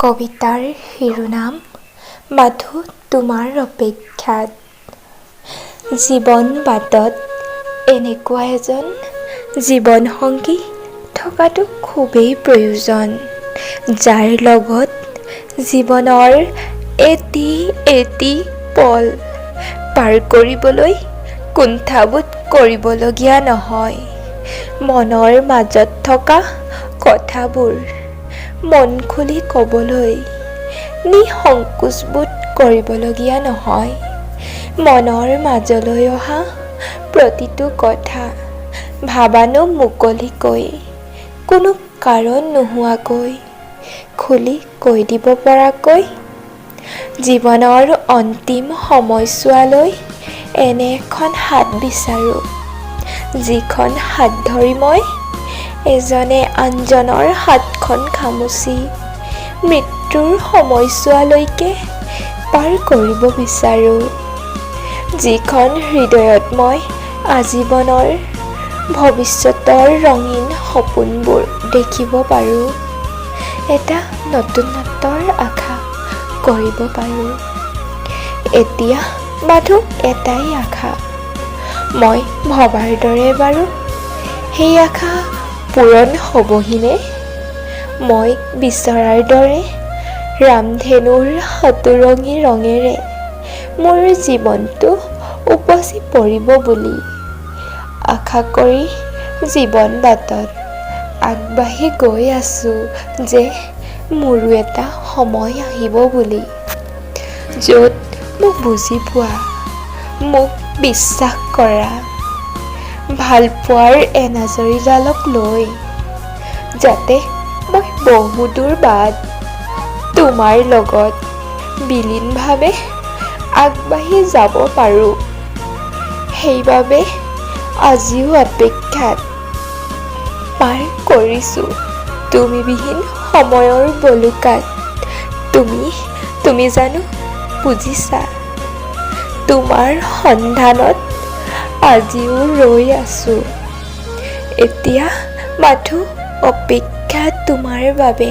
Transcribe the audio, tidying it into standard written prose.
কবিতাৰ শিৰোনাম মাথো তোমাৰ অপেক্ষাত। জীৱন বাটত এনেকুৱা এজন জীৱনসংগী থকাটো খুবেই প্ৰয়োজন, যাৰ লগত জীৱনৰ এটি এটি পল পাৰ কৰিবলৈ কুণ্ঠাবোধ কৰিবলগীয়া নহয়। মনৰ মাজত থকা কথাবোৰ মন খুলি ক'বলৈ নিসংকোচবোধ কৰিবলগীয়া নহয়। মনৰ মাজলৈ অহা প্ৰতিটো কথা ভাবানুমুকলিকৈ, কোনো কাৰণ নোহোৱাকৈ খুলি কৈ দিব পৰাকৈ। জীৱনৰ অন্তিম সময়ছোৱালৈ এনে এখন হাত বিচাৰোঁ, যিখন হাত ধৰি মই এজনে আনজনৰ হাতখন খামুচি মৃত্যুৰ সময়ছোৱালৈকে পাৰ কৰিব বিচাৰোঁ। যিখন হৃদয়ত মই আজীৱনৰ ভৱিষ্যতৰ ৰঙীন সপোনবোৰ দেখিব পাৰোঁ, এটা নতুনত্বৰ আশা কৰিব পাৰোঁ। এতিয়া মাথো এটাই আশা, মই ভবাৰ দৰে বাৰু সেই আশা পূৰণ হ'বহিনে? মই বিচৰাৰ দৰে ৰামধেনুৰ সাতোৰঙী ৰঙেৰে মোৰ জীৱনটো উপচি পৰিব বুলি আশা কৰি জীৱন বাটত আগবাঢ়ি গৈ আছোঁ যে মোৰো এটা সময় আহিব বুলি, য'ত মোক বুজি পোৱা, মোক বিশ্বাস কৰা, ভালপোৱাৰ এনাজৰীডালক লৈ যাতে মই বহুদূৰ বাট তোমাৰ লগত বিলীনভাৱে আগবাঢ়ি যাব পাৰোঁ। সেইবাবে আজিও অপেক্ষাত পাৰ কৰিছোঁ তুমিবিহীন সময়ৰ বলুকাত। তুমি জানো বুজিছা? তোমাৰ সন্ধানত আজিও ৰৈ আছোঁ, এতিয়া মাথো অপেক্ষা তোমাৰ বাবে।